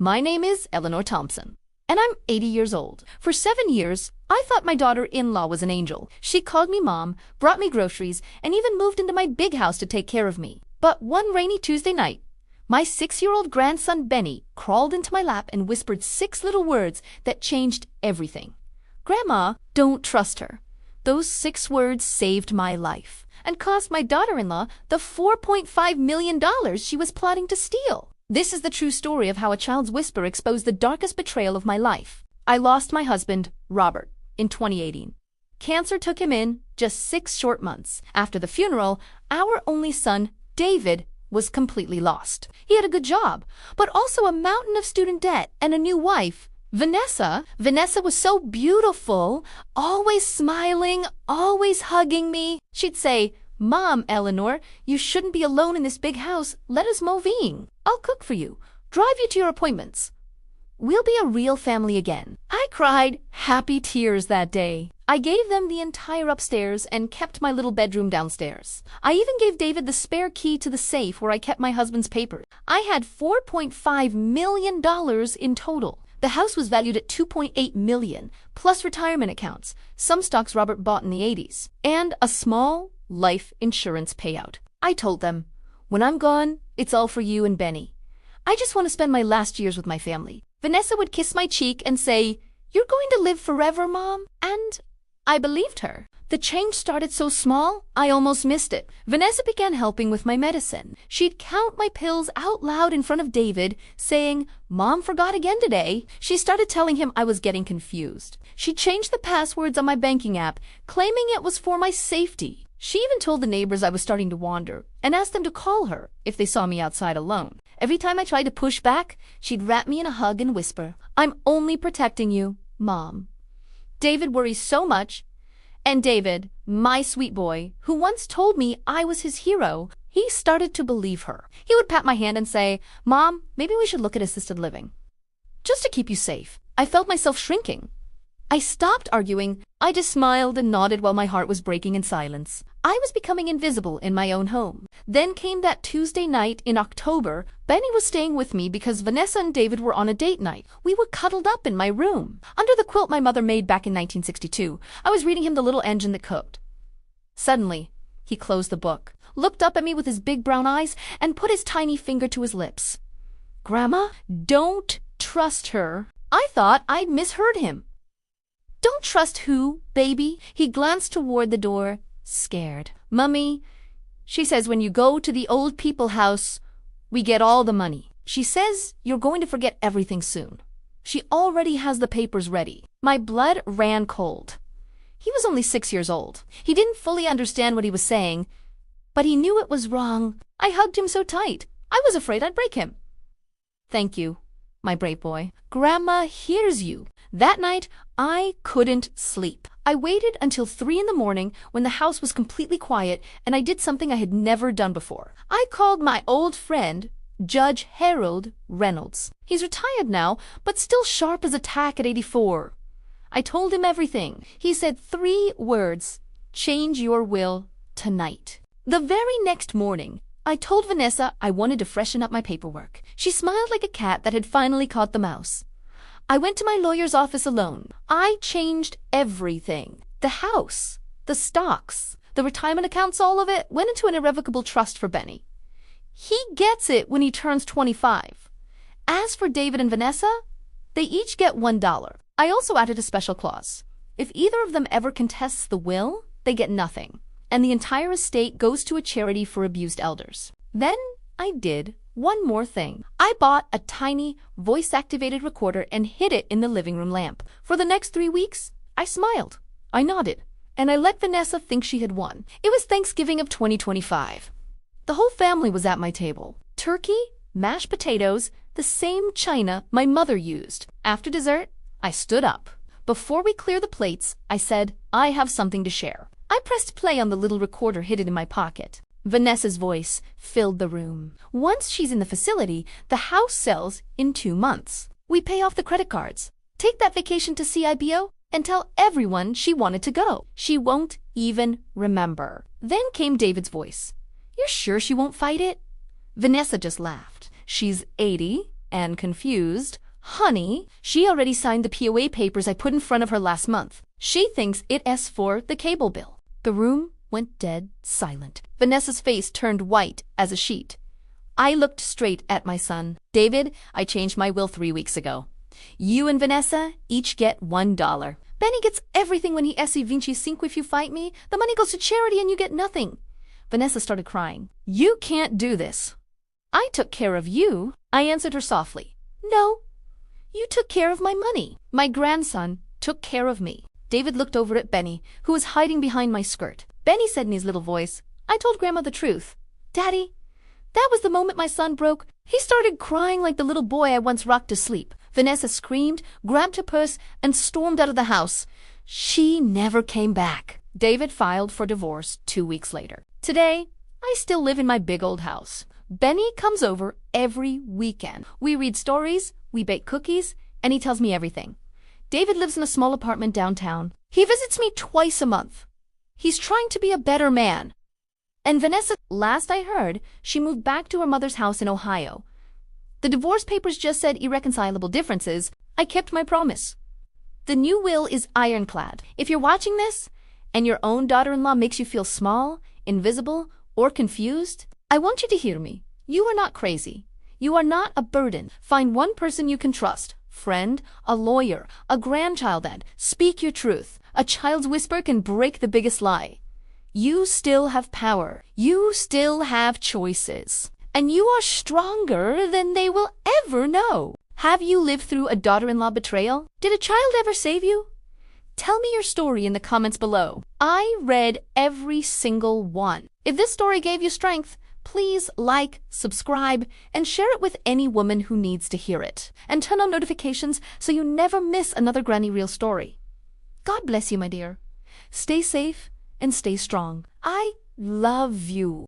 My name is Eleanor Thompson, and I'm 80 years old. For 7 years, I thought my daughter-in-law was an angel. She called me mom, brought me groceries, and even moved into my big house to take care of me. But one rainy Tuesday night, my 6-year-old grandson Benny crawled into my lap and whispered 6 little words that changed everything. Grandma, don't trust her. Those 6 words saved my life and cost my daughter-in-law the $4.5 million she was plotting to steal. This is the true story of how a child's whisper exposed the darkest betrayal of my life. I lost my husband, Robert, in 2018. Cancer took him in just 6 short months. After the funeral, our only son, David, was completely lost. He had a good job, but also a mountain of student debt and a new wife, Vanessa. Vanessa was so beautiful, always smiling, always hugging me. She'd say, "Mom, Eleanor, you shouldn't be alone in this big house. Let us move in. I'll cook for you, drive you to your appointments. We'll be a real family again." I cried happy tears that day. I gave them the entire upstairs and kept my little bedroom downstairs. I even gave David the spare key to the safe where I kept my husband's papers. I had $4.5 million in total. The house was valued at $2.8 million, plus retirement accounts, some stocks Robert bought in the 80s, and a small life insurance payout. I told them, "When I'm gone, it's all for you and Benny. I just want to spend my last years with my family." Vanessa would kiss my cheek and say, "You're going to live forever, Mom?" And I believed her. The change started so small, I almost missed it. Vanessa began helping with my medicine. She'd count my pills out loud in front of David, saying, "Mom forgot again today." She started telling him I was getting confused. She changed the passwords on my banking app, claiming it was for my safety. She even told the neighbors I was starting to wander and asked them to call her if they saw me outside alone. Every time I tried to push back, she'd wrap me in a hug and whisper, "I'm only protecting you, Mom." David worries so much. And David, my sweet boy, who once told me I was his hero, he started to believe her. He would pat my hand and say, "Mom, maybe we should look at assisted living, just to keep you safe." I felt myself shrinking. I stopped arguing. I just smiled and nodded while my heart was breaking in silence. I was becoming invisible in my own home. Then came that Tuesday night in October. Benny was staying with me because Vanessa and David were on a date night. We were cuddled up in my room, under the quilt my mother made back in 1962. I was reading him The Little Engine That Cooked. Suddenly, he closed the book, looked up at me with his big brown eyes, and put his tiny finger to his lips. "Grandma, don't trust her." I thought I'd misheard him. "Don't trust who, baby?" He glanced toward the door, scared. "Mummy, she says when you go to the old people house, we get all the money. She says you're going to forget everything soon. She already has the papers ready." My blood ran cold. He was only 6 years old. He didn't fully understand what he was saying, but he knew it was wrong. I hugged him so tight, I was afraid I'd break him. "Thank you, my brave boy. Grandma hears you." That night, I couldn't sleep. I waited until 3 in the morning when the house was completely quiet, and I did something I had never done before. I called my old friend, Judge Harold Reynolds. He's retired now, but still sharp as a tack at 84. I told him everything. He said 3 words, "Change your will tonight." The very next morning, I told Vanessa I wanted to freshen up my paperwork. She smiled like a cat that had finally caught the mouse. I went to my lawyer's office alone. I changed everything. The house, the stocks, the retirement accounts, all of it went into an irrevocable trust for Benny. He gets it when he turns 25. As for David and Vanessa, they each get $1. I also added a special clause. If either of them ever contests the will, they get nothing, and the entire estate goes to a charity for abused elders. Then I did one more thing. I bought a tiny voice-activated recorder and hid it in the living room lamp. For the next 3 weeks, I smiled, I nodded, and I let Vanessa think she had won. It was Thanksgiving of 2025. The whole family was at my table. Turkey, mashed potatoes, the same china my mother used. After dessert, I stood up. Before we clear the plates, I said, "I have something to share." I pressed play on the little recorder hidden in my pocket. Vanessa's voice filled the room. "Once she's in the facility, the house sells in 2 months. We pay off the credit cards, take that vacation to CIBO, and tell everyone she wanted to go. She won't even remember." Then came David's voice. "You're sure she won't fight it?" Vanessa just laughed. "She's 80, and confused. Honey, she already signed the POA papers I put in front of her last month. She thinks it's for the cable bill. The room went dead silent. Vanessa's face turned white as a sheet. I looked straight at my son. David, I changed my will 3 weeks ago. You and Vanessa each get $1. Benny gets everything when he esse 25 if you fight me. The money goes to charity and you get nothing. Vanessa started crying. You can't do this. I took care of you. I answered her softly. No, you took care of my money. My grandson took care of me. David looked over at Benny, who was hiding behind my skirt. Benny said in his little voice, I told Grandma the truth. Daddy, that was the moment my son broke. He started crying like the little boy I once rocked to sleep. Vanessa screamed, grabbed her purse, and stormed out of the house. She never came back. David filed for divorce 2 weeks later. Today, I still live in my big old house. Benny comes over every weekend. We read stories, we bake cookies, and he tells me everything. David lives in a small apartment downtown. He visits me twice a month. He's trying to be a better man. And Vanessa, last I heard, she moved back to her mother's house in Ohio. The divorce papers just said irreconcilable differences. I kept my promise. The new will is ironclad. If you're watching this, and your own daughter-in-law makes you feel small, invisible, or confused, I want you to hear me. You are not crazy. You are not a burden. Find one person you can trust. Friend, a lawyer, a grandchild, and speak your truth. A child's whisper can break the biggest lie. You still have power. You still have choices. And you are stronger than they will ever know. Have you lived through a daughter-in-law betrayal? Did a child ever save you? Tell me your story in the comments below. I read every single one. If this story gave you strength, please like, subscribe, and share it with any woman who needs to hear it. And turn on notifications so you never miss another Granny Reel story. God bless you, my dear. Stay safe and stay strong. I love you.